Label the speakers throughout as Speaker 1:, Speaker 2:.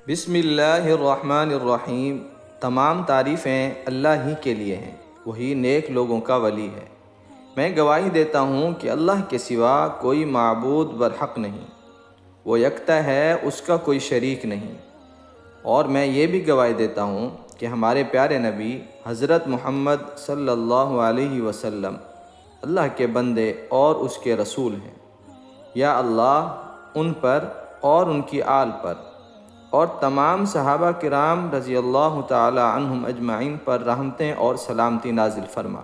Speaker 1: بسم اللہ الرحمن الرحیم۔ تمام تعریفیں اللہ ہی کے لیے ہیں، وہی نیک لوگوں کا ولی ہے۔ میں گواہی دیتا ہوں کہ اللہ کے سوا کوئی معبود برحق نہیں، وہ یکتا ہے، اس کا کوئی شریک نہیں۔ اور میں یہ بھی گواہی دیتا ہوں کہ ہمارے پیارے نبی حضرت محمد صلی اللہ علیہ وسلم اللہ کے بندے اور اس کے رسول ہیں۔ یا اللہ ان پر اور ان کی آل پر اور تمام صحابہ کرام رضی اللہ تعالی عنہم اجمعین پر رحمتیں اور سلامتی نازل فرما۔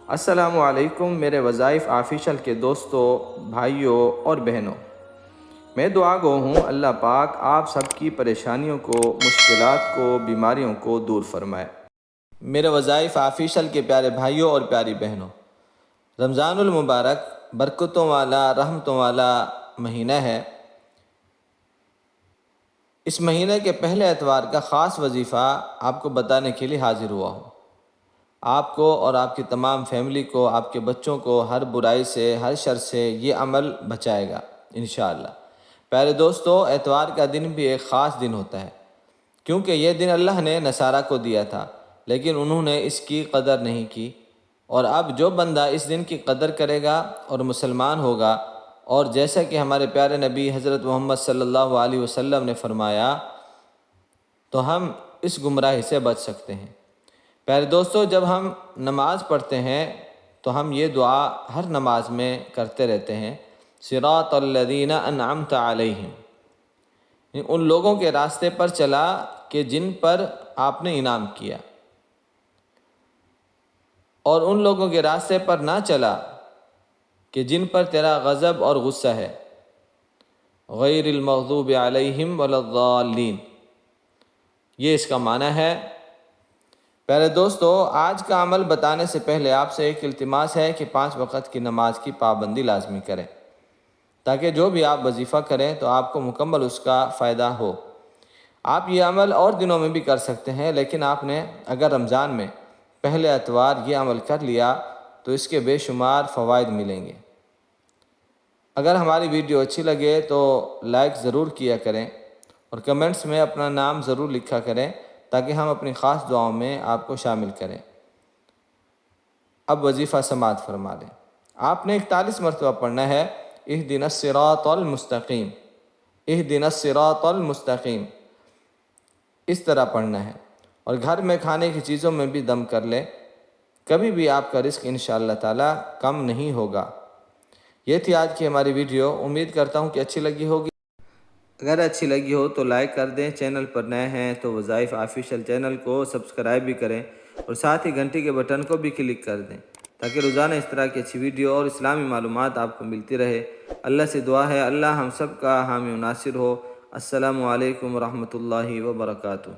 Speaker 1: السلام علیکم میرے وظائف آفیشل کے دوستوں، بھائیوں اور بہنوں۔ میں دعا گو ہوں اللہ پاک آپ سب کی پریشانیوں کو، مشکلات کو، بیماریوں کو دور فرمائے۔ میرے وظائف آفیشل کے پیارے بھائیوں اور پیاری بہنوں، رمضان المبارک برکتوں والا، رحمتوں والا مہینہ ہے۔ اس مہینے کے پہلے اتوار کا خاص وظیفہ آپ کو بتانے کے لیے حاضر ہوا ہوں۔ آپ کو اور آپ کی تمام فیملی کو، آپ کے بچوں کو ہر برائی سے، ہر شر سے یہ عمل بچائے گا انشاءاللہ۔ پیارے دوستو، اتوار کا دن بھی ایک خاص دن ہوتا ہے، کیونکہ یہ دن اللہ نے نصارہ کو دیا تھا، لیکن انہوں نے اس کی قدر نہیں کی۔ اور اب جو بندہ اس دن کی قدر کرے گا اور مسلمان ہوگا، اور جیسا کہ ہمارے پیارے نبی حضرت محمد صلی اللہ علیہ وسلم نے فرمایا، تو ہم اس گمراہی سے بچ سکتے ہیں۔ پیارے دوستو، جب ہم نماز پڑھتے ہیں تو ہم یہ دعا ہر نماز میں کرتے رہتے ہیں، صراط الذین انعمت علیہم، ان لوگوں کے راستے پر چلا کہ جن پر آپ نے انعام کیا، اور ان لوگوں کے راستے پر نہ چلا کہ جن پر تیرا غضب اور غصہ ہے، غیر المغضوب علیہم ولا الضالین، یہ اس کا معنی ہے۔ پیارے دوستو، آج کا عمل بتانے سے پہلے آپ سے ایک التماس ہے کہ 5 وقت کی نماز کی پابندی لازمی کریں، تاکہ جو بھی آپ وظیفہ کریں تو آپ کو مکمل اس کا فائدہ ہو۔ آپ یہ عمل اور دنوں میں بھی کر سکتے ہیں، لیکن آپ نے اگر رمضان میں پہلے اتوار یہ عمل کر لیا تو اس کے بے شمار فوائد ملیں گے۔ اگر ہماری ویڈیو اچھی لگے تو لائک ضرور کیا کریں اور کمنٹس میں اپنا نام ضرور لکھا کریں، تاکہ ہم اپنی خاص دعاؤں میں آپ کو شامل کریں۔ اب وظیفہ سماعت فرما لیں۔ آپ نے 41 مرتبہ پڑھنا ہے، اہدنا الصراط المستقیم، اہدنا الصراط المستقیم، اس طرح پڑھنا ہے۔ اور گھر میں کھانے کی چیزوں میں بھی دم کر لیں، کبھی بھی آپ کا رزق انشاءاللہ تعالی کم نہیں ہوگا۔ یہ تھی آج کی ہماری ویڈیو، امید کرتا ہوں کہ اچھی لگی ہوگی۔ اگر اچھی لگی ہو تو لائک کر دیں، چینل پر نئے ہیں تو وظائف آفیشل چینل کو سبسکرائب بھی کریں، اور ساتھ ہی گھنٹی کے بٹن کو بھی کلک کر دیں، تاکہ روزانہ اس طرح کی اچھی ویڈیو اور اسلامی معلومات آپ کو ملتی رہے۔ اللہ سے دعا ہے اللہ ہم سب کا حامی و ناصر ہو۔ السلام علیکم ورحمۃ اللہ وبرکاتہ۔